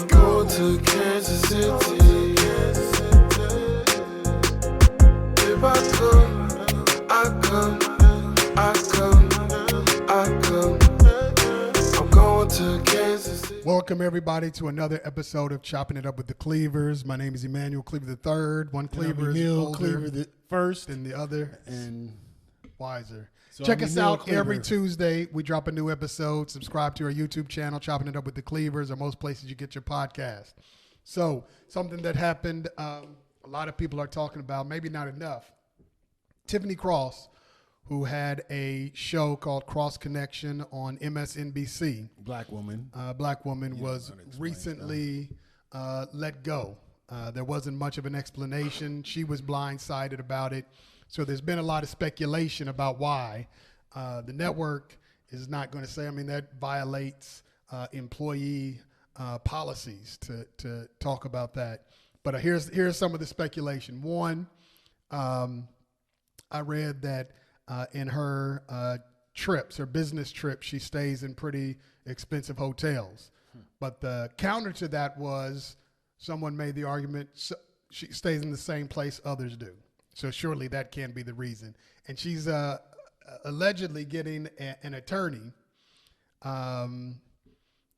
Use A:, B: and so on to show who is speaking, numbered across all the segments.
A: going to Kansas City. If I could, I could, I could, I could. I'm going to Kansas City.
B: Welcome everybody to another episode of Chopping It Up with the Cleavers. My name is Emmanuel Cleaver III. One Cleaver is older
C: Cleaver the first
B: than the other
C: and
B: wiser.
C: So
B: Check
C: I'm
B: us
C: Emil
B: out
C: Cleaver.
B: every Tuesday. We drop a new episode. Subscribe to our YouTube channel, Chopping It Up with the Cleavers, or most places you get your podcast. So something that happened, a lot of people are talking about, maybe not enough. Tiffany Cross, who had a show called Cross Connection on MSNBC.
C: black woman.
B: Was recently let go. There wasn't much of an explanation. She was blindsided about it. So there's been a lot of speculation about why. The network is not going to say, I mean, that violates employee policies to talk about that. But here's some of the speculation. One, I read that in her trips, her business trips, she stays in pretty expensive hotels. But the counter to that was someone made the argument she stays in the same place others do. So surely that can't be the reason. And she's allegedly getting an attorney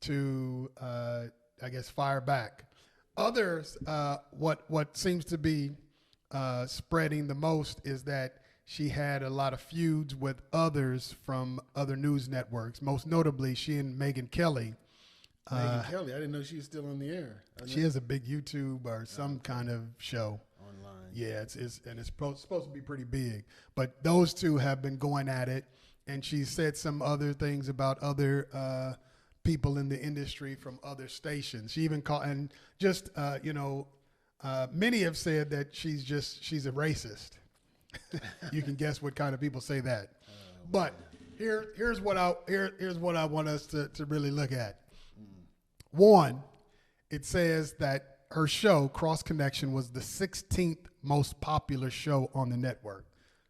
B: to, I guess, fire back. Others, what seems to be spreading the most is that she had a lot of feuds with others from other news networks. Most notably, she and Megyn Kelly.
C: Megyn Kelly, I didn't know she was still on the air.
B: She has a big YouTube or some kind of show.
C: Online.
B: Yeah, it's supposed to be pretty big. But those two have been going at it, and she said some other things about other people in the industry from other stations. She even called, and just many have said that she's a racist. You can guess what kind of people say that. But here's what I want us to really look at. One, it says that her show, Cross Connection, was the 16th most popular show on the network.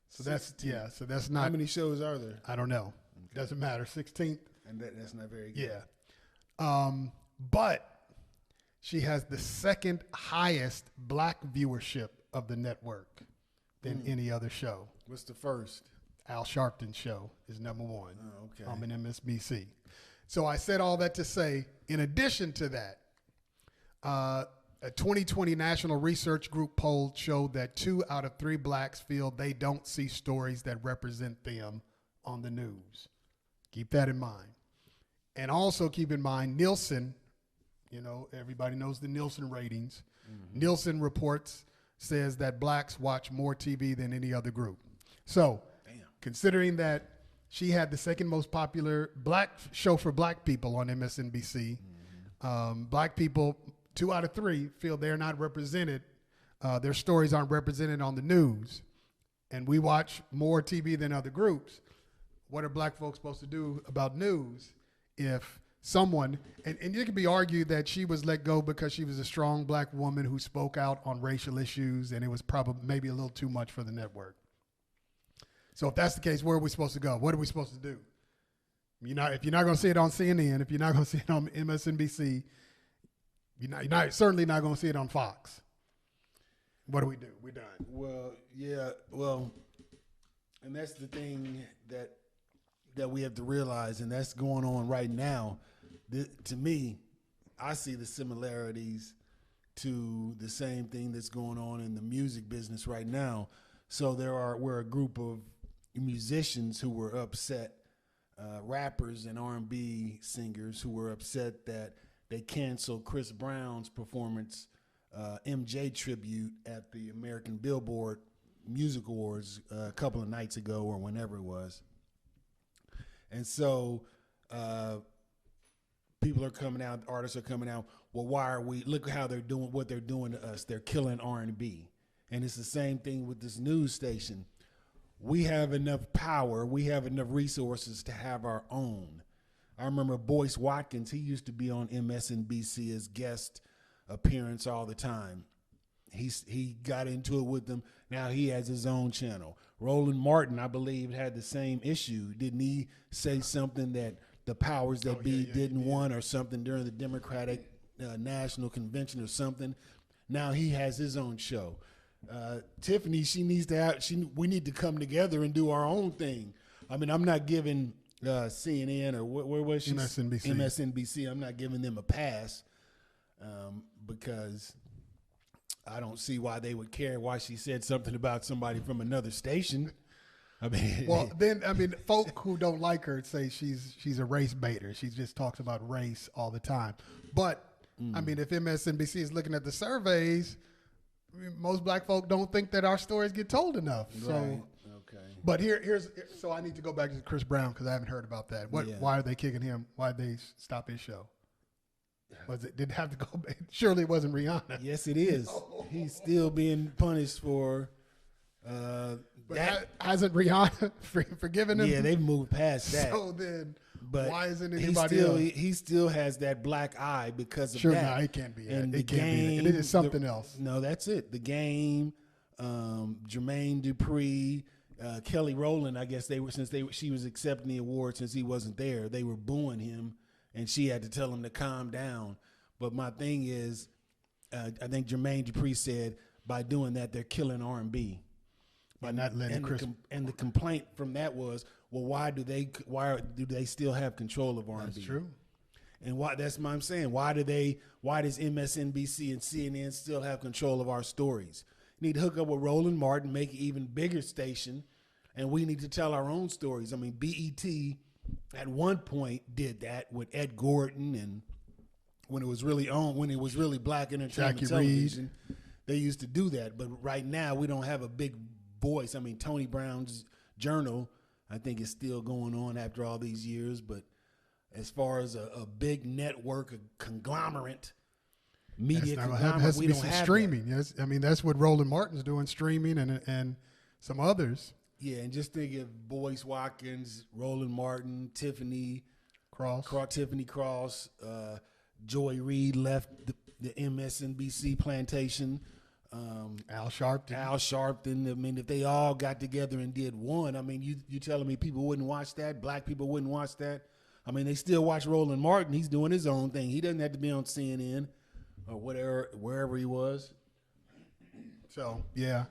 B: So that's not.
C: How many shows are there?
B: I don't know. Okay. Doesn't matter. 16th.
C: And that's not very good.
B: Yeah. But she has the second highest black viewership of the network than any other show.
C: What's the first?
B: Al Sharpton's show is number one.
C: Oh, okay.
B: In MSNBC. So I said all that to say, in addition to that, a 2020 National Research Group poll showed that 2 out of 3 blacks feel they don't see stories that represent them on the news. Keep that in mind. And also keep in mind, Nielsen, everybody knows the Nielsen ratings. Mm-hmm. Nielsen reports says that blacks watch more TV than any other group. So, considering that she had the second most popular black show for black people on MSNBC, black people, 2 out of 3 feel they're not represented. Their stories aren't represented on the news. And we watch more TV than other groups. What are black folks supposed to do about news if someone, and it could be argued that she was let go because she was a strong black woman who spoke out on racial issues, and it was probably maybe a little too much for the network. So if that's the case, where are we supposed to go? What are we supposed to do? If you're not going to see it on CNN, if you're not going to see it on MSNBC, you're certainly not going to see it on Fox. What do we do? We're done.
C: Well, yeah. Well, and that's the thing that we have to realize, and that's going on right now. To me, I see the similarities to the same thing that's going on in the music business right now. So we're a group of musicians who were upset, rappers and R&B singers who were upset that they canceled Chris Brown's performance, MJ tribute at the American Billboard Music Awards a couple of nights ago or whenever it was. And so people are coming out, artists are coming out, well, why are we, look how they're doing what they're doing to us. They're killing R&B. And it's the same thing with this news station. We have enough power, we have enough resources to have our own. I remember Boyce Watkins, he used to be on MSNBC as guest appearance all the time. He got into it with them. Now he has his own channel. Roland Martin, I believe, had the same issue. Didn't he say something that the powers that be didn't want or something during the Democratic national convention or something. Now he has his own show. Tiffany, she needs to have. We need to come together and do our own thing. I mean, I'm not giving CNN or where was she?
B: MSNBC.
C: MSNBC. I'm not giving them a pass because I don't see why they would care why she said something about somebody from another station. I mean,
B: well, then folk who don't like her say she's a race baiter. She just talks about race all the time. But I mean, if MSNBC is looking at the surveys, most black folk don't think that our stories get told enough.
C: Right.
B: So,
C: okay.
B: But here's so I need to go back to Chris Brown because I haven't heard about that. Why are they kicking him? Why did they stop his show? Did it have to go back? Surely it wasn't Rihanna.
C: Yes, it is. He's still being punished for.
B: But hasn't Rihanna forgiven him?
C: Yeah, they've moved past that.
B: So then,
C: but
B: why isn't anybody else?
C: He still has that black eye because of
B: sure,
C: that.
B: no, it can't be.
C: And
B: it can't be. It is something else.
C: No, that's it. The Game, Jermaine Dupri, Kelly Rowland. I guess she was accepting the award since he wasn't there. They were booing him, and she had to tell him to calm down. But my thing is, I think Jermaine Dupri said by doing that they're killing R&B.
B: By not letting Chris.
C: And the complaint from that was, well, why do they still have control of R&B?
B: That's true.
C: And that's what I'm saying. Why does MSNBC and CNN still have control of our stories? You need to hook up with Roland Martin, make an even bigger station, and we need to tell our own stories. I mean, BET at one point did that with Ed Gordon, and when it was really black entertainment
B: Jackie
C: television, they used to do that. But right now, we don't have a big voice. I mean, Tony Brown's Journal, I think, is still going on after all these years. But as far as a big network, a conglomerate, media conglomerate,
B: has to
C: we
B: be
C: don't
B: some
C: have
B: streaming.
C: that.
B: Yes, I mean that's what Roland Martin's doing, streaming, and some others.
C: Yeah, and just think of Boyce Watkins, Roland Martin, Tiffany
B: Cross.
C: Joy Reid left the MSNBC plantation.
B: Al Sharpton.
C: I mean, if they all got together and did one, I mean, you telling me people wouldn't watch that? Black people wouldn't watch that? I mean, they still watch Roland Martin. He's doing his own thing. He doesn't have to be on CNN or whatever, wherever he was.
B: So yeah,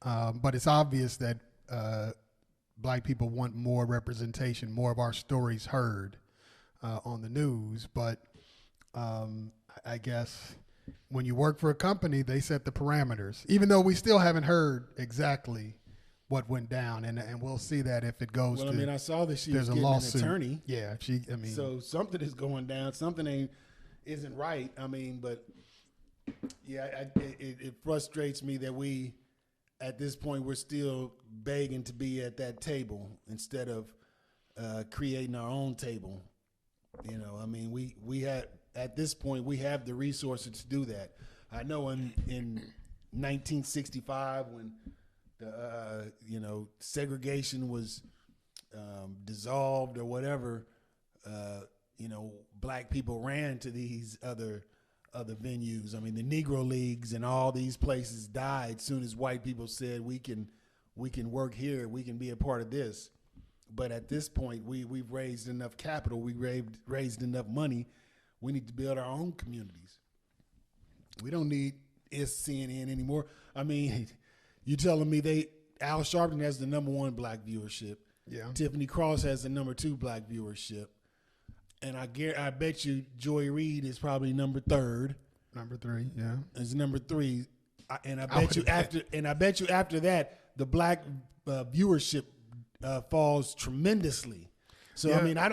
B: but it's obvious that black people want more representation, more of our stories heard on the news. But I guess when you work for a company, they set the parameters, even though we still haven't heard exactly what went down. And we'll see that if it goes
C: Well, I mean, I saw that she was
B: there's a
C: getting
B: lawsuit.
C: an attorney.
B: Yeah,
C: So something is going down. Something isn't right. I mean, but yeah, it frustrates me that we, at this point, we're still begging to be at that table instead of creating our own table. You know, I mean, we had. At this point, we have the resources to do that. I know in 1965, when the segregation was dissolved or whatever, black people ran to these other venues. I mean, the Negro Leagues and all these places died as soon as white people said we can work here, we can be a part of this. But at this point, we've raised enough capital, we raised enough money. We need to build our own communities. We don't need CNN anymore. I mean, you telling me Al Sharpton has the #1 black viewership.
B: Yeah.
C: Tiffany Cross has the #2 black viewership. And I bet you Joy Reid is probably #3.
B: #3, yeah.
C: Is #3. And I bet you after that, the black viewership falls tremendously. So
B: yeah.
C: I mean, I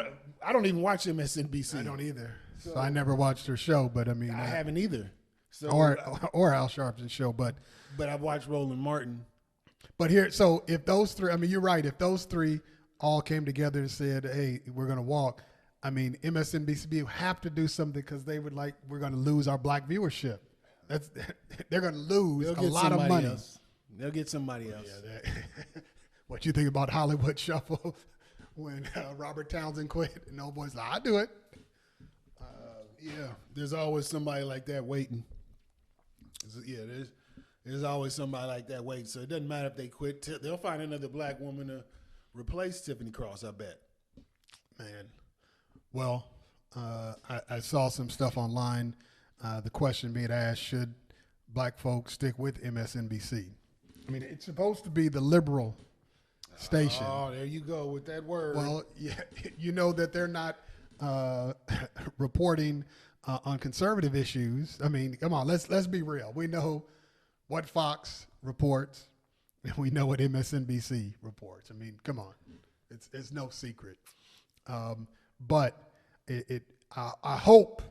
C: don't even watch MSNBC.
B: I don't either. So I never watched her show, but I mean,
C: I haven't either. So
B: or Al Sharpton's show, but
C: I've watched Roland Martin.
B: But so if those three, I mean, you're right. If those three all came together and said, "Hey, we're going to walk," I mean, MSNBC would have to do something because they would we're going to lose our black viewership. They're going to lose a lot of money.
C: Else. They'll get somebody else.
B: Yeah, what you think about Hollywood Shuffle when Robert Townsend quit? And no boy's like, "I'll do it."
C: Yeah, there's always somebody like that waiting. Yeah, there's always somebody like that waiting. So it doesn't matter if they quit. They'll find another black woman to replace Tiffany Cross, I bet.
B: Man. Well, I saw some stuff online. The question being asked: should black folks stick with MSNBC? I mean, it's supposed to be the liberal station.
C: Oh, there you go with that word.
B: Well, yeah, you know that they're not reporting on conservative issues. I mean, come on, let's be real. We know what Fox reports, and we know what MSNBC reports. I mean, come on, it's no secret. But I hope,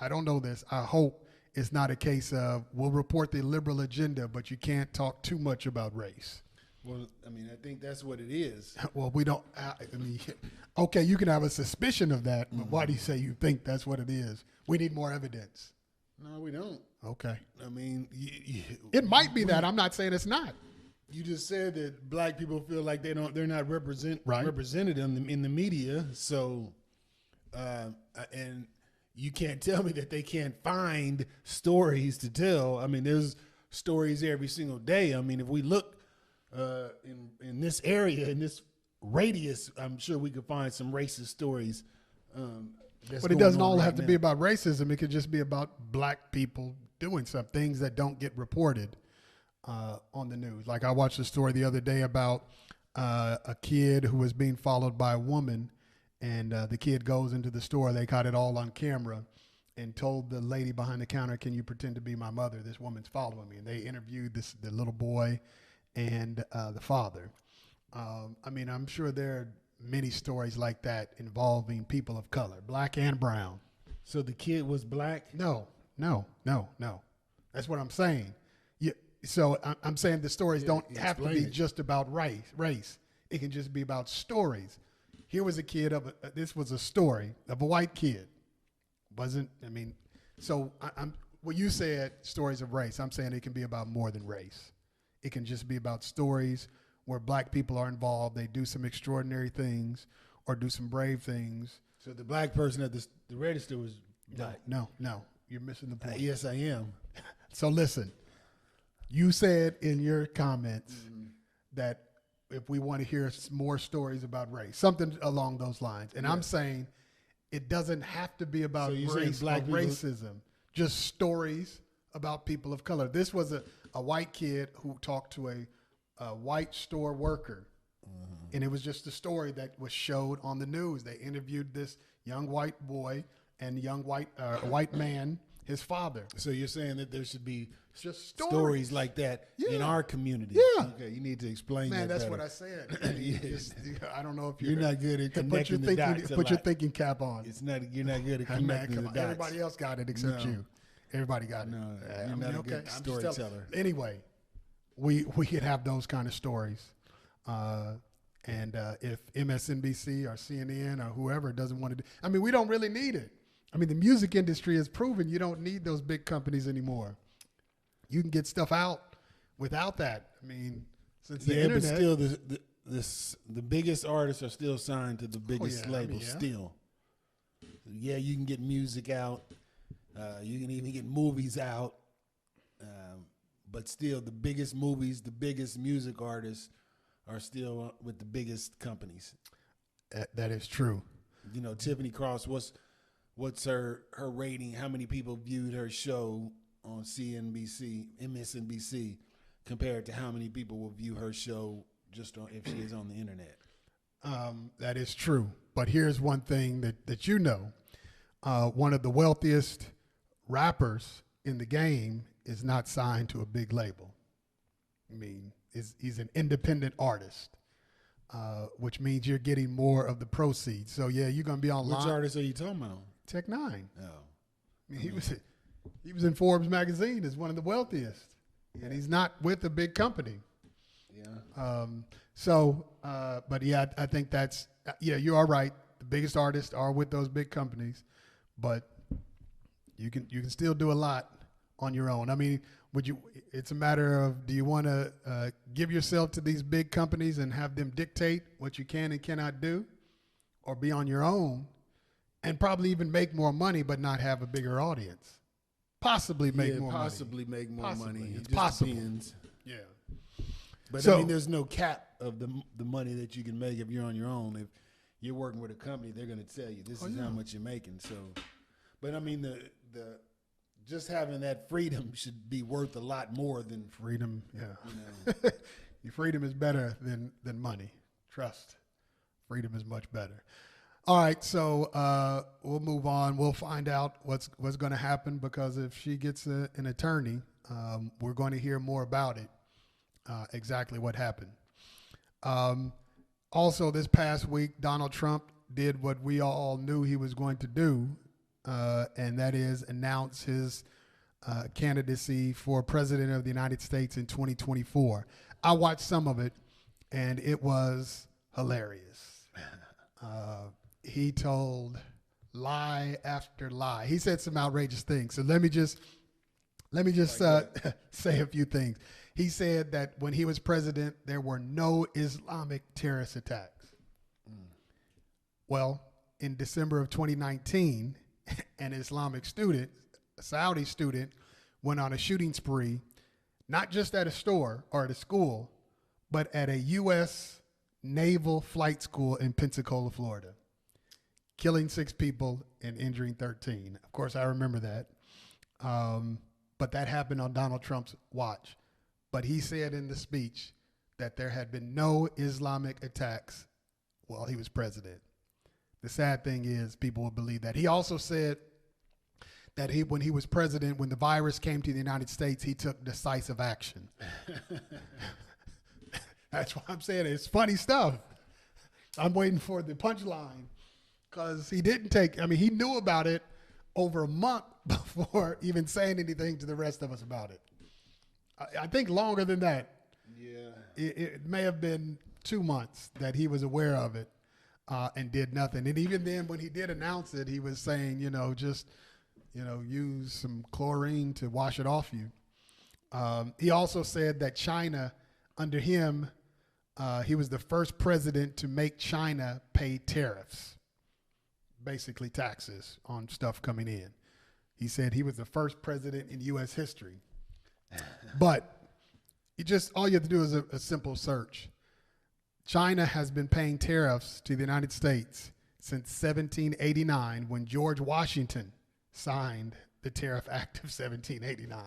B: I don't know this, I hope it's not a case of we'll report the liberal agenda, but you can't talk too much about race.
C: Well, I mean, I think that's what it is.
B: Well, we don't, I mean, okay, you can have a suspicion of that, but why do you say you think that's what it is? We need more evidence.
C: No, we don't.
B: Okay.
C: I mean,
B: It might be that. I'm not saying it's not.
C: you just said that black people feel like they're not
B: Right.
C: represented in the media. So, and you can't tell me that they can't find stories to tell. I mean, there's stories every single day. I mean, if we look in this area, in this radius, I'm sure we could find some racist stories.
B: But it doesn't all have to be about racism. It could just be about black people doing some things that don't get reported on the news. Like I watched a story the other day about a kid who was being followed by a woman, and the kid goes into the store. They caught it all on camera and told the lady behind the counter, "Can you pretend to be my mother? This woman's following me." And they interviewed the little boy and the father. I mean, I'm sure there are many stories like that involving people of color, black and brown.
C: So the kid was black?
B: No. That's what I'm saying. So I'm saying the stories don't have to be
C: explain it.
B: just about race. It can just be about stories. Here was a kid this was a story of a white kid. So well, you said stories of race. I'm saying it can be about more than race. It can just be about stories where black people are involved. They do some extraordinary things or do some brave things.
C: So the black person at the register was black?
B: No. You're missing the point.
C: Yes, I am.
B: So listen, you said in your comments that if we want to hear more stories about race, something along those lines. And I'm saying it doesn't have to be about
C: So you're saying
B: race
C: black
B: or
C: people-
B: racism, just stories about people of color. This was a white kid who talked to a white store worker. And it was just a story that was showed on the news. They interviewed this young white boy and young white man, his father.
C: So you're saying that there should be
B: Just
C: stories like that in
B: Yeah.
C: our community?
B: Yeah.
C: Okay, you need to explain
B: Man,
C: that
B: that's
C: better.
B: what I said. I mean, I don't know if
C: You're not good at connecting the dots a
B: Put your
C: lot.
B: thinking cap on.
C: You're not good at
B: Hey, man,
C: connecting
B: come
C: the
B: on.
C: dots.
B: Everybody else got it except
C: No.
B: you. Everybody got it.
C: No, you're not a good
B: I'm just telling-
C: storyteller.
B: Anyway, we could have those kind of stories. And if MSNBC or CNN or whoever doesn't want to do, I mean, we don't really need it. I mean, the music industry has proven you don't need those big companies anymore. You can get stuff out without that. I mean, since the
C: Yeah,
B: internet.
C: but still, the biggest artists are still signed to the biggest
B: yeah, I mean,
C: labels.
B: yeah.
C: Still, yeah, you can get music out. You can even get movies out. But still, the biggest movies, the biggest music artists are still with the biggest companies.
B: That is true.
C: You know, Tiffany Cross, what's her rating? How many people viewed her show on MSNBC, compared to how many people will view her show just if she is on the internet?
B: That is true. But here's one thing that you know. One of the wealthiest rappers in the game is not signed to a big label. I mean, he's an independent artist, which means you're getting more of the proceeds. So, yeah, you're going to be online.
C: Which artist are you talking about?
B: Tech Nine.
C: Oh.
B: I mean, he was in Forbes magazine as one of the wealthiest, and he's not with a big company.
C: Yeah.
B: But yeah, I think that's, you are right. The biggest artists are with those big companies, but you can still do a lot on your own. I mean, it's a matter of, do you want to give yourself to these big companies and have them dictate what you can and cannot do, or be on your own and probably even make more money but not have a bigger audience? Possibly make more money.
C: Make more
B: Possibly.
C: money. It
B: It's
C: just
B: possible.
C: depends.
B: Yeah.
C: But
B: So-
C: I mean, there's no cap of the money that you can make if you're on your own. If you're working with a company, they're going to tell you this is how much you're making. So, but I mean, the just having that freedom should be worth a lot more than
B: Freedom, yeah.
C: you know.
B: Your freedom is better than money. Trust. Freedom is much better. All right, so we'll move on. We'll find out what's going to happen, because if she gets an attorney, we're going to hear more about it, exactly what happened. Also, this past week, Donald Trump did what we all knew he was going to do, and that is announce his candidacy for president of the United States in 2024. I watched some of it, and it was hilarious. He told lie after lie. He said some outrageous things. So let me just say a few things. He said that when he was president, there were no Islamic terrorist attacks. Well, in December of 2019, an Islamic student, a Saudi student, went on a shooting spree, not just at a store or at a school, but at a U.S. Naval flight school in Pensacola, Florida, killing 6 people and injuring 13. Of course, I remember that. But that happened on Donald Trump's watch. But he said in the speech that there had been no Islamic attacks while he was president. The sad thing is people will believe that. He also said that when he was president, when the virus came to the United States, he took decisive action. That's what I'm saying. It's funny stuff. I'm waiting for the punchline, because he didn't take, he knew about it over a month before even saying anything to the rest of us about it. I think longer than that.
C: Yeah.
B: It may have been 2 months that he was aware of it and did nothing. And even then, when he did announce it, he was saying, just use some chlorine to wash it off you. He also said that China, under him, he was the first president to make China pay tariffs, basically taxes on stuff coming in. He said he was the first president in U.S. history. But all you have to do is a simple search. China has been paying tariffs to the United States since 1789, when George Washington signed the Tariff Act of 1789.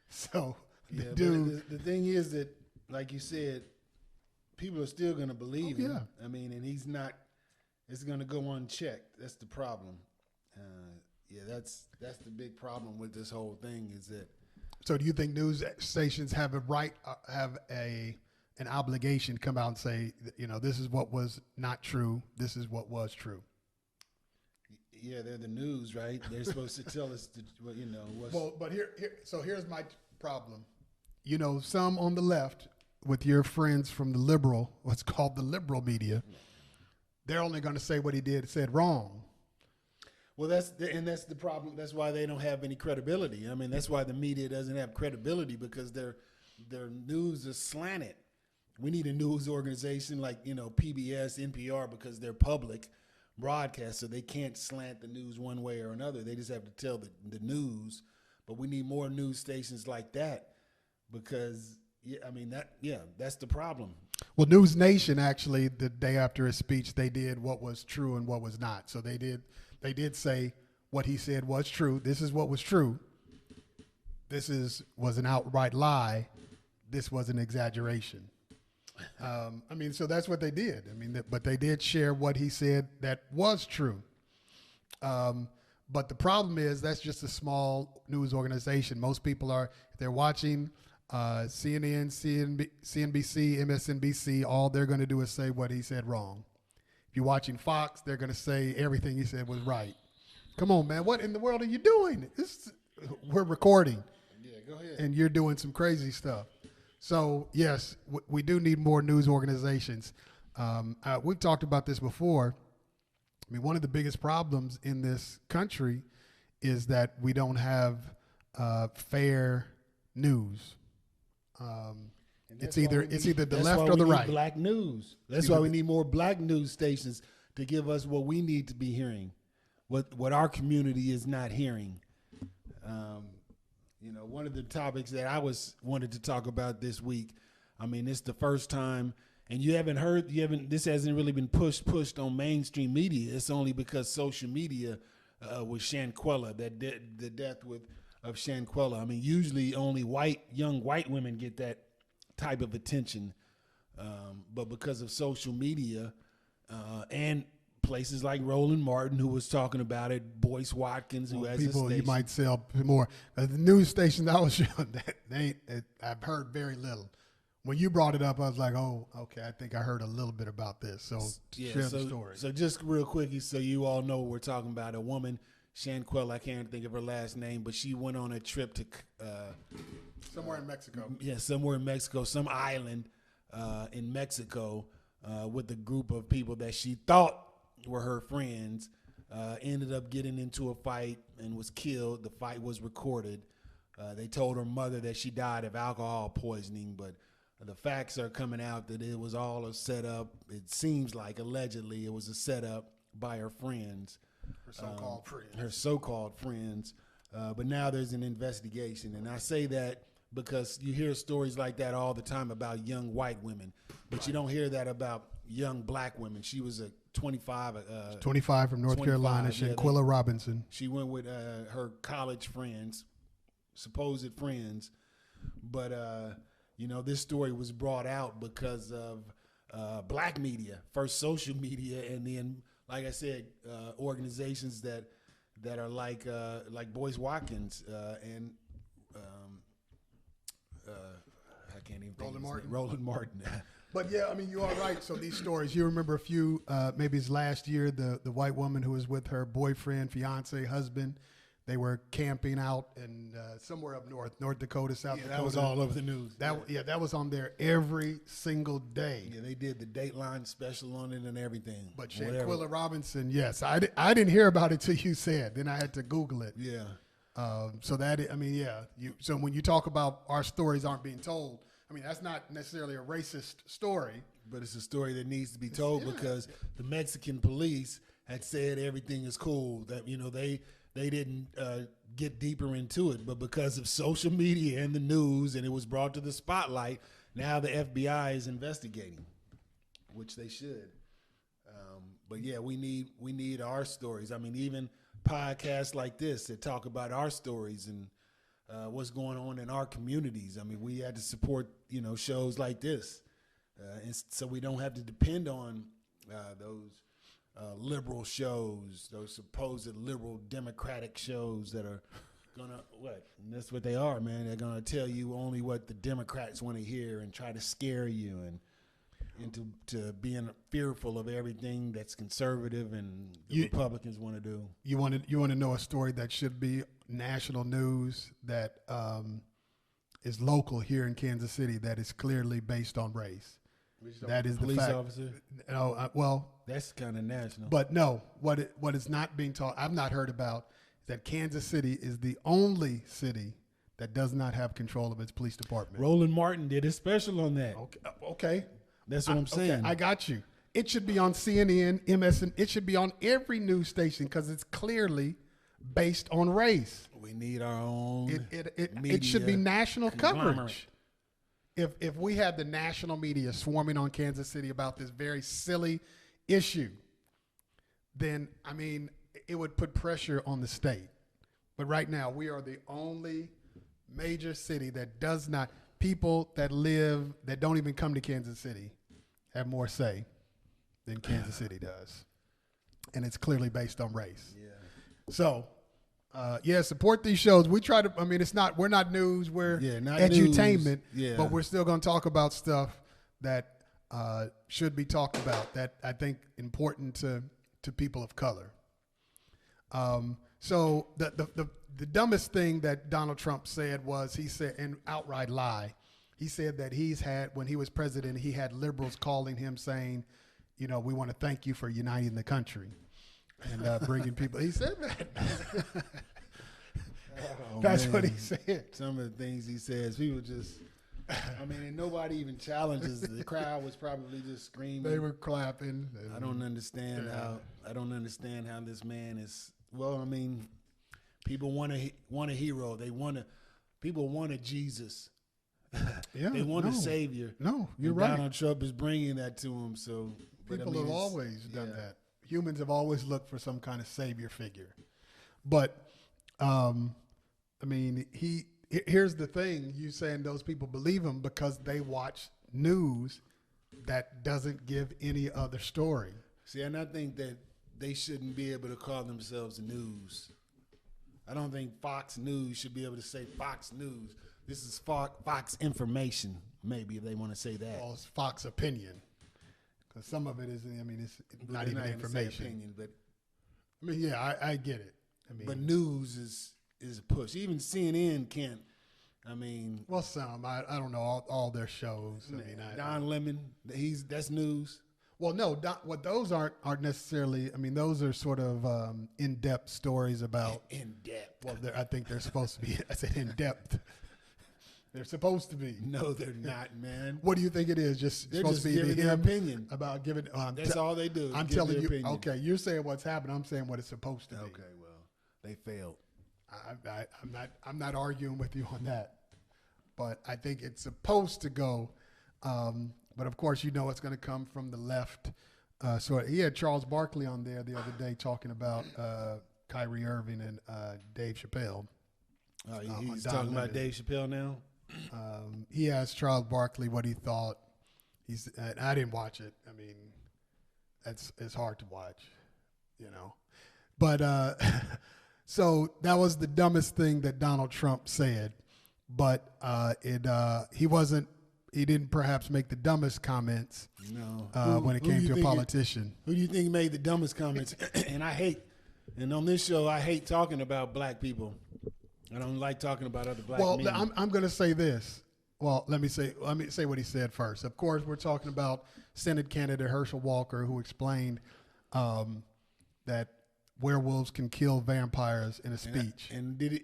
B: So
C: the thing is that, like you said, people are still going to believe him.
B: Yeah.
C: And he's not. It's going to go unchecked. That's the problem. That's the big problem with this whole thing, is that.
B: So do you think news stations have a right, have an obligation to come out and say, this is what was not true, this is what was true?
C: Yeah, they're the news, right? They're supposed to tell us, what's.
B: Well, but here's my problem. Some on the left, with your friends from what's called the liberal media, they're only going to say what he said wrong.
C: Well, that's the problem. That's why they don't have any credibility. That's why the media doesn't have credibility, because their news is slanted. We need a news organization like, PBS, NPR, because they're public broadcasts, so they can't slant the news one way or another. They just have to tell the news. But we need more news stations like that, because that's the problem.
B: Well, News Nation, actually, the day after his speech, they did what was true and what was not. So they did say what he said was true. This is what was true. This was an outright lie. This was an exaggeration. So that's what they did. But they did share what he said that was true. But the problem is that's just a small news organization. Most people if they're watching CNN, CNBC, MSNBC, all they're going to do is say what he said wrong. If you're watching Fox, they're going to say everything he said was right. Come on, man. What in the world are you doing? We're recording.
C: Yeah, go ahead.
B: And you're doing some crazy stuff. So, yes, we do need more news organizations. We've talked about this before. One of the biggest problems in this country is that we don't have fair news. It's either the left or the right.
C: Black news. That's why we need more black news stations to give us what we need to be hearing, what our community is not hearing. One of the topics that I wanted to talk about this week. It's the first time, and this hasn't really been pushed on mainstream media. It's only because social media with Shanquella, the death with Shanquella. I mean, usually only young white women get that type of attention, but because of social media and places like Roland Martin, who was talking about it, Boyce Watkins, who has
B: people
C: a station.
B: you might sell more. The news station I was on, I've heard very little. When you brought it up, I was like, oh, okay, I think I heard a little bit about this. So share the story.
C: So just real quick, so you all know what we're talking about. A woman, Shanquella, I can't think of her last name, but she went on a trip to
B: somewhere in Mexico.
C: Yeah, somewhere in Mexico, some island in Mexico, with a group of people that she thought were her friends. Ended up getting into a fight and was killed. The fight was recorded. They told her mother that she died of alcohol poisoning, but the facts are coming out that it was all a setup. It seems like allegedly it was a setup by her friends.
B: Her so-called friends.
C: Her so-called friends. But now there's an investigation. And I say that because you hear stories like that all the time about young white women, but you don't hear that about young black women. She was a 25
B: from North Carolina, Shanquella Robinson.
C: She went with her college friends, supposed friends. But, this story was brought out because of black media, first social media, and then, like I said, organizations that are like Boyce Watkins and I can't even think Roland Martin.
B: But yeah, I mean, you are right. So these stories, you remember a few, maybe it's last year, the white woman who was with her boyfriend, fiance, husband. They were camping out in somewhere up North Dakota, South Dakota.
C: That was all over the news.
B: That was on there every single day.
C: Yeah, they did the Dateline special on it and everything.
B: But Shanquella Robinson, yes, I didn't hear about it till you said. Then I had to Google it.
C: Yeah.
B: So so when you talk about our stories aren't being told, I mean, that's not necessarily a racist story.
C: But it's a story that needs to be told because the Mexican police had said everything is cool, that, they didn't get deeper into it. But because of social media and the news, and it was brought to the spotlight, now the FBI is investigating, which they should. But yeah, we need our stories. I mean, even podcasts like this that talk about our stories and what's going on in our communities. I mean, we had to support, shows like this. And so we don't have to depend on those liberal shows, those supposed liberal democratic shows that are gonna and that's what they are, man. They're gonna tell you only what the Democrats want to hear and try to scare you and into being fearful of everything that's conservative and the Republicans want to do. You want
B: to know a story that should be national news that is local here in Kansas City that is clearly based on race. That is
C: police
B: the fact.
C: Officer.
B: Well,
C: that's kind of national.
B: But no, what is not being taught, I've not heard about, is that Kansas City is the only city that does not have control of its police department.
C: Roland Martin did a special on that.
B: Okay.
C: That's what I'm saying.
B: Okay, I got you. It should be on CNN, MSN. It should be on every news station because it's clearly based on race.
C: We need our own.
B: It should be national coverage. If we had the national media swarming on Kansas City about this very silly issue, then, I mean, it would put pressure on the state. But right now, we are the only major city that does not, people that don't even come to Kansas City have more say than Kansas City does. And it's clearly based on race.
C: Yeah.
B: So, support these shows. We try to, I mean, we're not news, we're
C: not
B: edutainment,
C: news.
B: But we're still going to talk about stuff that should be talked about, that I think important to people of color. So the dumbest thing that Donald Trump said was, he said, and outright lie, he said that when he was president, he had liberals calling him saying, we want to thank you for uniting the country and bringing people. He said that. That's what he said.
C: Some of the things he says, people just, and nobody even challenges. The crowd was probably just screaming.
B: They were clapping.
C: I don't understand how this man is. Well, people want a hero. People want a Jesus. They want a savior.
B: No, you're right.
C: Donald Trump is bringing that to them. So
B: people have always done that. Humans have always looked for some kind of savior figure. But I mean, here's the thing. You saying those people believe him because they watch news that doesn't give any other story.
C: See, and I think that they shouldn't be able to call themselves news. I don't think Fox News should be able to say Fox News. This is Fox information, maybe, if they want to say that.
B: Well, it's Fox opinion. Because some of it is, I mean, it's not even information.
C: Opinion, but
B: I mean, yeah, I get it. I mean,
C: but news is a push. Even CNN can't. I mean,
B: well, some I don't know all their shows. I mean,
C: Don Lemon, that's news.
B: Well, no, what those aren't necessarily. I mean, those are sort of in-depth stories about
C: in-depth.
B: Well, I think they're supposed to be. I said in-depth. They're supposed to be.
C: No, they're not, man.
B: What do you think it is? They're
C: supposed
B: just
C: to be
B: giving
C: their opinion
B: about giving.
C: That's all they do.
B: I'm telling you. Opinion. Okay, you're saying what's happened. I'm saying what it's supposed to be.
C: Okay, well, they failed.
B: I'm not arguing with you on that, but I think it's supposed to go. But of course, you know it's going to come from the left. So he had Charles Barkley on there the other day talking about Kyrie Irving and Dave Chappelle.
C: He's talking about Dave Chappelle now.
B: He asked Charles Barkley what he thought. I didn't watch it. I mean, it's hard to watch, you know. But so that was the dumbest thing that Donald Trump said. But he didn't perhaps make the dumbest comments.
C: No.
B: When it came to a politician.
C: Who do you think made the dumbest comments? And on this show, I hate talking about black people. I don't like talking about other black men.
B: Well, I'm going to say this. Well, let me say what he said first. Of course, we're talking about Senate candidate Herschel Walker, who explained that werewolves can kill vampires in a speech.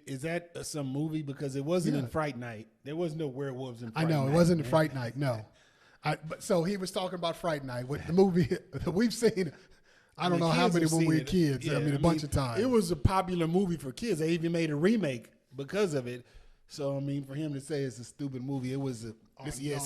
C: Is that some movie? Because it wasn't in Fright Night. There was no werewolves in Fright Night.
B: I know, it wasn't in Fright Night, no. So he was talking about Fright Night. With the movie that we've seen, I don't know how many when we were kids. Yeah, I mean, a bunch of times.
C: It was a popular movie for kids. They even made a remake because of it. So, I mean, for him to say it's a stupid movie, it's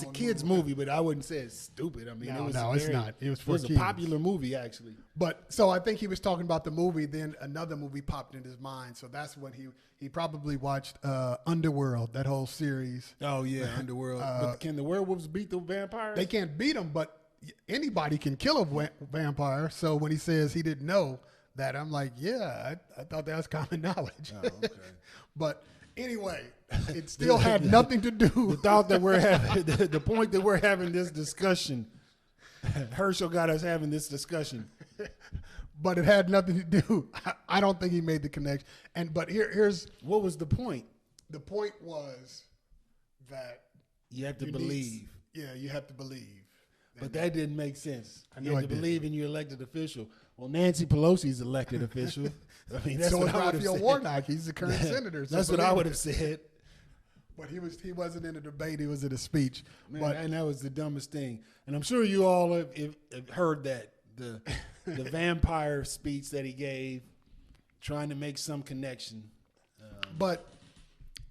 C: a kid's movie, but I wouldn't say it's stupid. I mean, it's not. It was for kids. It was a popular movie, actually.
B: But so I think he was talking about the movie. Then another movie popped in his mind. So that's when he probably watched Underworld, that whole series.
C: Oh yeah, Underworld. But can the werewolves beat the vampires?
B: They can't beat them, but anybody can kill a vampire. So when he says he didn't know that, I'm like, yeah, I thought that was common knowledge.
C: Oh, okay.
B: But anyway, it still had nothing to do.
C: The thought that we're having, the point that we're having this discussion, Herschel got us having this discussion.
B: But it had nothing to do. I don't think he made the connection. But here's
C: what was the point?
B: The point was that
C: you have to believe.
B: You have to believe.
C: But that didn't make sense.
B: I know
C: you have to believe in your elected official. Well, Nancy Pelosi's elected official. I mean, that's
B: so
C: what I would have
B: Raphael
C: said.
B: Warnock, he's the current senator. So
C: that's what I would have said.
B: But he wasn't in a debate. He was in a speech.
C: Man, and that was the dumbest thing. And I'm sure you all have heard that the vampire speech that he gave, trying to make some connection.
B: But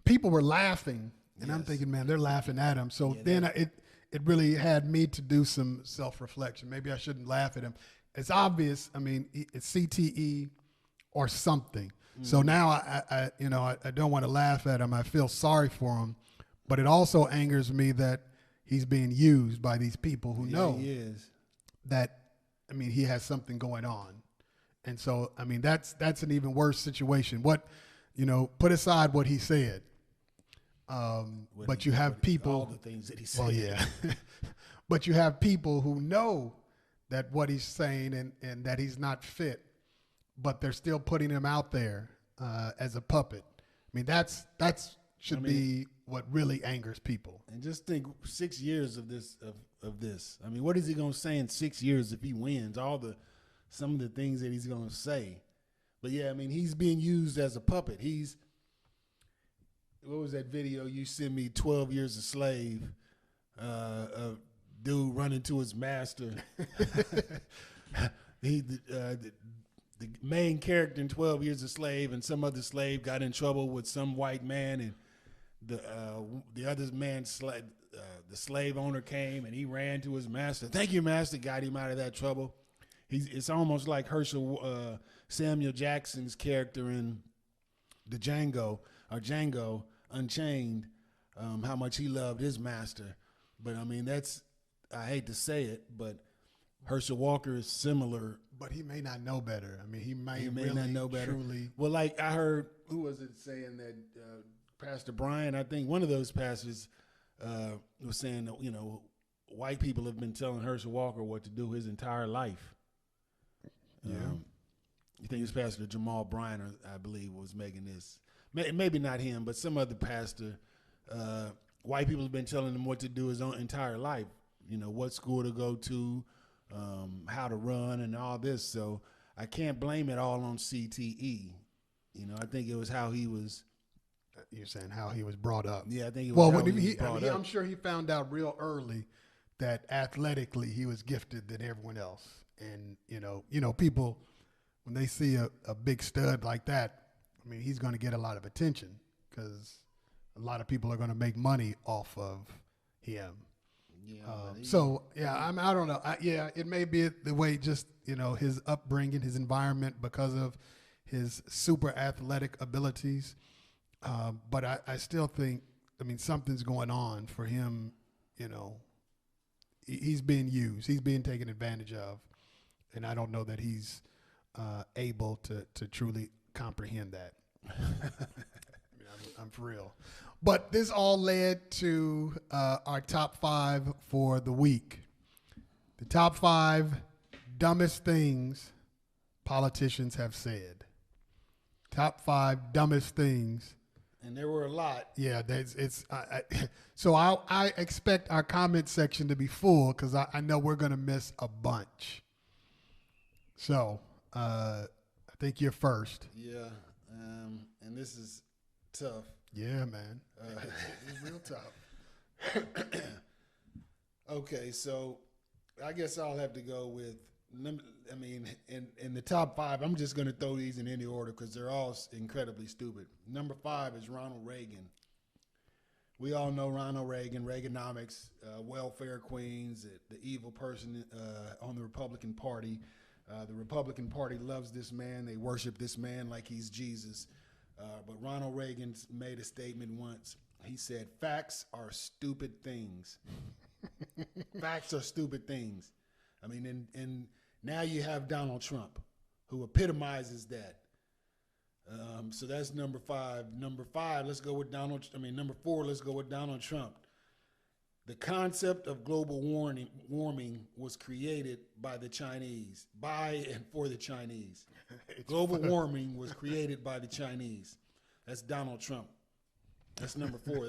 B: people were laughing, and I'm thinking, man, they're laughing at him. So then it really had me to do some self-reflection. Maybe I shouldn't laugh at him. It's obvious. I mean, it's CTE or something. So now I don't want to laugh at him. I feel sorry for him, but it also angers me that he's being used by these people who know
C: he is.
B: That. I mean, he has something going on, and so I mean that's an even worse situation. Put aside what he said, but you have people.
C: All the things that he said.
B: Well, yeah, but you have people who know that what he's saying and that he's not fit, but they're still putting him out there as a puppet. I mean, that should be what really angers people.
C: And just think, 6 years of this. I mean, what is he going to say in 6 years if he wins? Some of the things that he's going to say. But yeah, I mean, he's being used as a puppet. What was that video you sent me? 12 Years a Slave. A dude running to his master. The main character in 12 Years a Slave and some other slave got in trouble with some white man, and the other man, the slave owner, came and he ran to his master. Thank you, master. Got him out of that trouble. It's almost like Herschel Samuel Jackson's character in the Django. or Django Unchained, how much he loved his master. But I mean, I hate to say it, but Herschel Walker is similar.
B: But he may not know better. I mean, he may
C: Really not know better.
B: Truly.
C: Well, like I heard, who was it saying that Pastor Brian? I think one of those pastors was saying that white people have been telling Herschel Walker what to do his entire life.
B: Yeah.
C: You think it's Pastor Jamal Bryant, I believe, was making this. Maybe not him, but some other pastor. White people have been telling him what to do his own entire life. What school to go to, how to run, and all this. So I can't blame it all on CTE. I think it was how he was.
B: You're saying how he was brought up.
C: Yeah, I think it was how
B: when
C: he was brought up.
B: I'm sure he found out real early that athletically he was gifted than everyone else. And, people, when they see a big stud like that, I mean, he's going to get a lot of attention because a lot of people are going to make money off of him. Yeah, I don't know. It may be the way just, his upbringing, his environment because of his super athletic abilities. But I still think, something's going on for him. He's being used. He's being taken advantage of. And I don't know that he's able to truly comprehend that. I'm for real. But this all led to our top 5 for the week. The top 5 dumbest things politicians have said. Top 5 dumbest things.
C: And there were a lot.
B: Yeah, so I expect our comment section to be full because I know we're going to miss a bunch. So I think you're first.
C: Yeah, and this is tough.
B: Yeah, man. It's real tough.
C: Okay, so I guess I'll have to go with, in the top 5, I'm just going to throw these in any order because they're all incredibly stupid. Number 5 is Ronald Reagan. We all know Ronald Reagan, Reaganomics, welfare queens, the evil person on the Republican Party. The Republican Party loves this man. They worship this man like he's Jesus. But Ronald Reagan made a statement once. He said, "Facts are stupid things." Facts are stupid things. And now you have Donald Trump, who epitomizes that. So that's number 5. Number 5, let's go with number 4, let's go with Donald Trump. The concept of global warming was created by the Chinese, by and for the Chinese. Global warming was created by the Chinese. That's Donald Trump. That's number 4.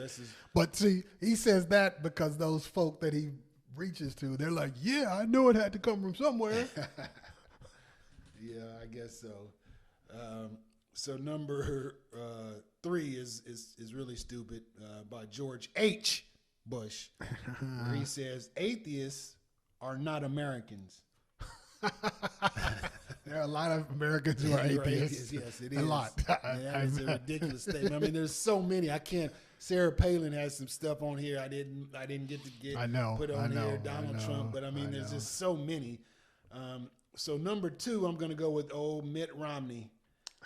B: But see, he says that because those folk that he reaches to, they're like, yeah, I know it had to come from somewhere.
C: Yeah, I guess so. So number 3 is really stupid, by George H. Bush, where he says atheists are not Americans.
B: There are a lot of Americans who are atheists.
C: Yes, it is.
B: A lot.
C: That is a ridiculous statement. There's so many. I can't. Sarah Palin has some stuff on here I didn't get to get put on here. Donald Trump, but there's just so many. So number 2, I'm going to go with old Mitt Romney.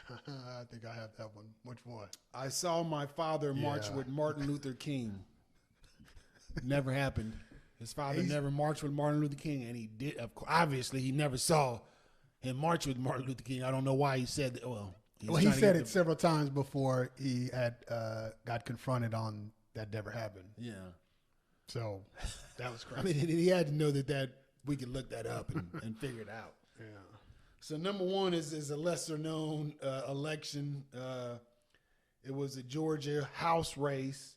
B: I think I have that one. Which one?
C: I saw my father march with Martin Luther King. Never happened. His father never marched with Martin Luther King, and he did. Obviously, he never saw him march with Martin Luther King. I don't know why he said that. Well,
B: he said it several times before he had got confronted on that never happened.
C: Yeah.
B: So that was crazy.
C: He had to know that we could look that up and figure it out.
B: Yeah.
C: So number 1 is a lesser known election. It was a Georgia House race.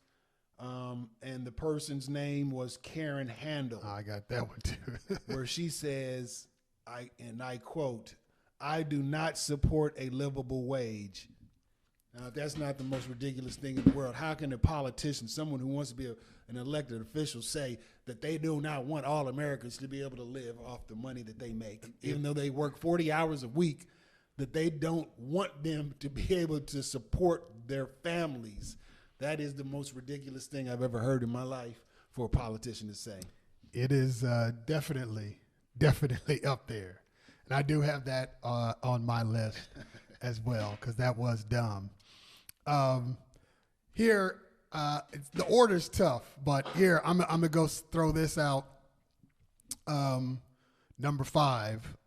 C: And the person's name was Karen Handel.
B: I got that one too.
C: Where she says, I quote, "I do not support a livable wage." Now, if that's not the most ridiculous thing in the world, how can a politician, someone who wants to be an elected official, say that they do not want all Americans to be able to live off the money that they make, even though they work 40 hours a week, that they don't want them to be able to support their families? That is the most ridiculous thing I've ever heard in my life for a politician to say.
B: It is definitely up there. And I do have that on my list as well because that was dumb. Here, the order's tough, but here I'm gonna go throw this out. Number 5,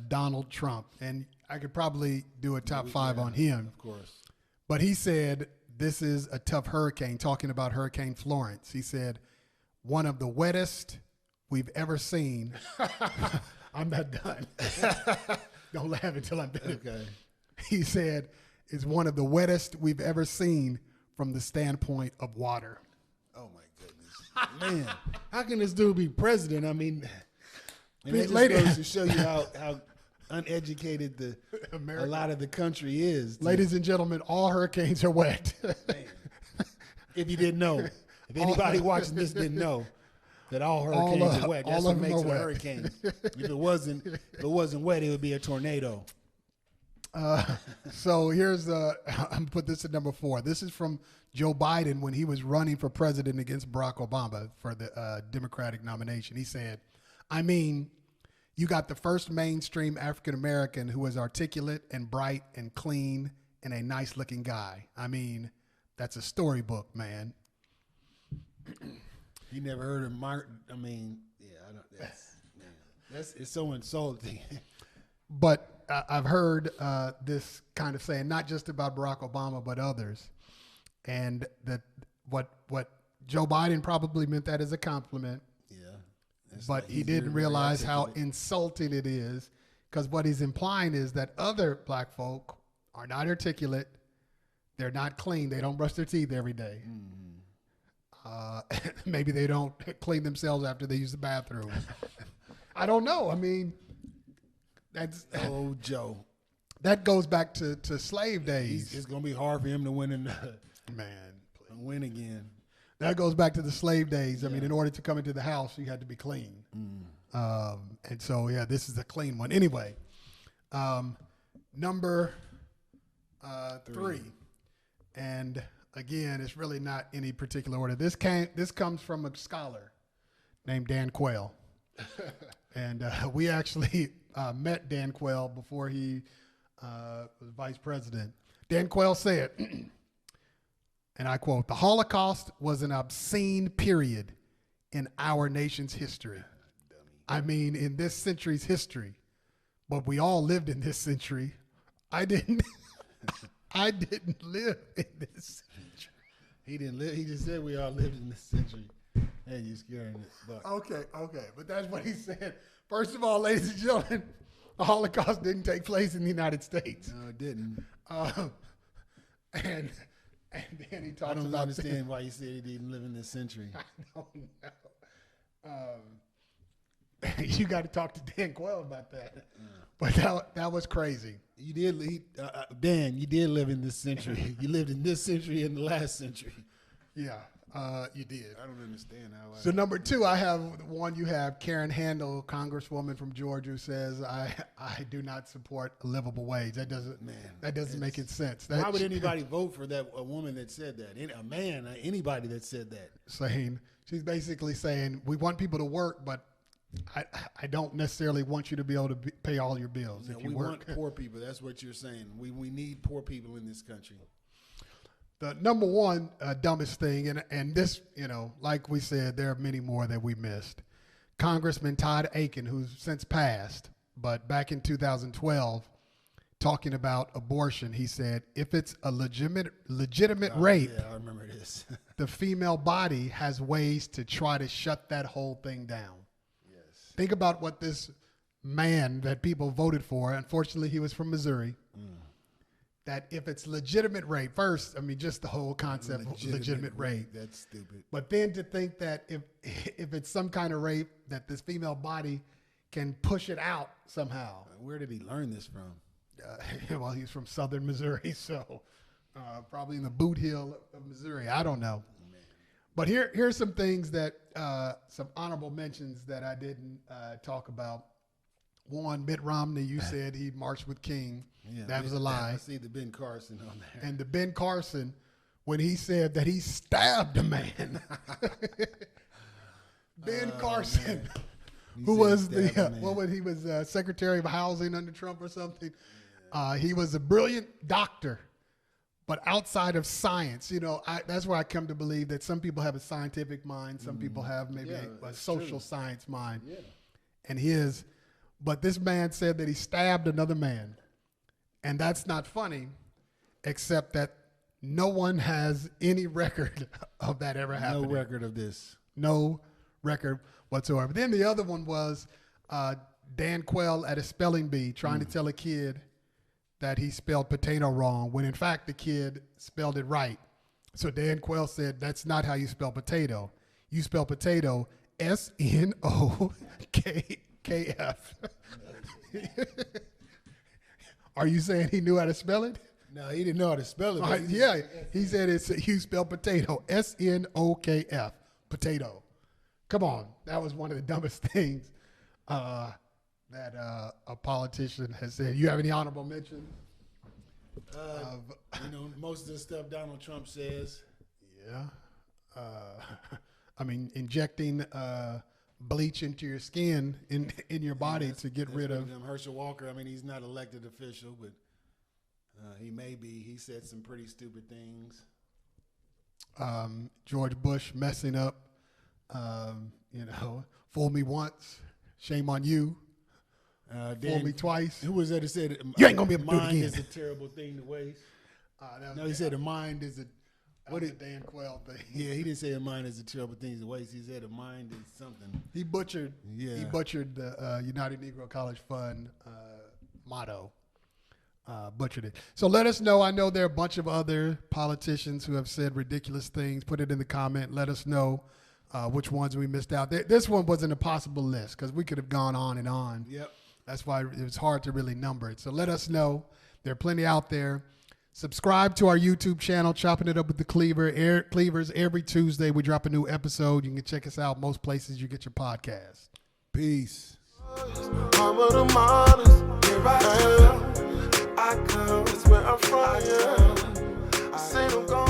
B: Donald Trump, and I could probably do a top 5 on him.
C: Of course.
B: But he said this is a tough hurricane. Talking about Hurricane Florence, he said one of the wettest we've ever seen. I'm not done. Don't laugh until I'm done.
C: Okay.
B: He said it's one of the wettest we've ever seen from the standpoint of water.
C: Oh my goodness, man! How can this dude be president? I mean, and it just
B: Lady-
C: goes to show you how uneducated a
B: America.
C: lot of the country is.
B: Ladies and gentlemen, all hurricanes are wet.
C: If you didn't know, if anybody watching this didn't know that all hurricanes are wet, that's
B: all
C: what
B: of them
C: makes
B: are
C: it a
B: wet.
C: hurricane. If it wasn't wet, it would be a tornado.
B: So here's I'm gonna put this at number 4. This is from Joe Biden when he was running for president against Barack Obama for the Democratic nomination. He said, I mean, you got the first mainstream African American who is articulate and bright and clean and a nice looking guy. I mean, that's a storybook, man.
C: You never heard of Martin? I mean, yeah, I don't. It's so insulting.
B: But I've heard this kind of saying, not just about Barack Obama, but others. And that what Joe Biden probably meant that as a compliment.
C: Yeah.
B: But he didn't realize how insulting it is, because what he's implying is that other black folk are not articulate, they're not clean, they don't brush their teeth every day. Maybe they don't clean themselves after they use the bathroom. I don't know. I mean,
C: Oh, Joe.
B: that goes back to slave days.
C: It's gonna be hard for him to win
B: Man,
C: win again.
B: that goes back to the slave days. I mean, in order to come into the house, you had to be clean. And so, yeah, this is a clean one. Anyway, number 3. And again, it's really not any particular order. This comes from a scholar named Dan Quayle. And we actually met Dan Quayle before he was vice president. Dan Quayle said, and I quote, "The Holocaust was an obscene period in our nation's history." I mean, in this century's history. But we all lived in this century. I didn't live in this century.
C: He didn't live. He just said we all lived in this century. Hey, you scaring it. But
B: Okay. But that's what he said. First of all, ladies and gentlemen, the Holocaust didn't take place in the United States.
C: no, it didn't.
B: And then he
C: I
B: talks
C: don't
B: about
C: understand why you said he didn't live in this century.
B: I don't know. You got to talk to Dan Quayle about that. But that was crazy.
C: You did, Dan. You did live in this century. You lived in this century and the last century.
B: Yeah, you did.
C: I don't understand how.
B: So number 2, I have one. You have Karen Handel, Congresswoman from Georgia, who says, "I do not support a livable wage." That doesn't make it sense.
C: Why would anybody vote for that? A woman that said that, a man, anybody that said that.
B: She's basically saying we want people to work, but I don't necessarily want you to be able to pay all your bills if you
C: we
B: work.
C: want poor people. That's what you're saying. We need poor people in this country.
B: The number 1 dumbest thing, and this, like we said, there are many more that we missed. Congressman Todd Akin, who's since passed, but back in 2012, talking about abortion, he said, if it's a legitimate rape,
C: Yeah, I remember this.
B: the female body has ways to try to shut that whole thing down.
C: Yes.
B: Think about what this man that people voted for, unfortunately he was from Missouri, that if it's legitimate rape, first, I mean, just the whole concept of legitimate rape.
C: That's stupid.
B: But then to think that if it's some kind of rape, that this female body can push it out somehow.
C: Where did he learn this from?
B: Well, he's from southern Missouri, so probably in the boot heel of Missouri. I don't know. But here's some things that, some honorable mentions that I didn't talk about. One, Mitt Romney, you said he marched with King.
C: Yeah,
B: that was a lie.
C: I see the Ben Carson on there.
B: And the Ben Carson, when he said that he stabbed a man. Ben Carson, who was he was Secretary of Housing under Trump or something. He was a brilliant doctor, But outside of science, that's where I come to believe that some people have a scientific mind, some people have maybe a social science mind.
C: Yeah.
B: And but this man said that he stabbed another man. And that's not funny, except that no one has any record of that ever happening.
C: No record of this.
B: No record whatsoever. Then the other one was Dan Quell at a spelling bee trying to tell a kid that he spelled potato wrong, when in fact the kid spelled it right. So Dan Quell said, that's not how you spell potato. You spell potato S-N-O-K-F. Are you saying he knew how to spell it?
C: No, he didn't know how to spell it.
B: Yeah, he said you spell potato, S-N-O-K-F, potato. Come on, that was one of the dumbest things that a politician has said. You have any honorable mention?
C: Most of the stuff Donald Trump says.
B: Yeah. Injecting bleach into your skin in your body to get rid of.
C: Herschel Walker. He's not an elected official, but he may be. He said some pretty stupid things.
B: George Bush messing up. Fool me once, shame on you. Fool me twice.
C: Who was that that said
B: you ain't gonna be able to do it
C: mind
B: again?
C: is a terrible thing to waste? He said a mind is a.
B: What is Dan Quell thing?
C: Yeah, he didn't say a mind is a terrible thing to waste. He said a mind is something.
B: He butchered.
C: Yeah.
B: He butchered the United Negro College Fund motto. Butchered it. So let us know. I know there are a bunch of other politicians who have said ridiculous things. Put it in the comment. Let us know which ones we missed out. This one was an impossible list because we could have gone on and on.
C: Yep.
B: That's why it was hard to really number it. So let us know. There are plenty out there. Subscribe to our YouTube channel, Chopping It Up with the Cleavers. Every Tuesday we drop a new episode. You can check us out most places you get your podcast.
C: Peace.
A: I'm of the models, here I am. I come, that's where I'm from. I say I'm gone.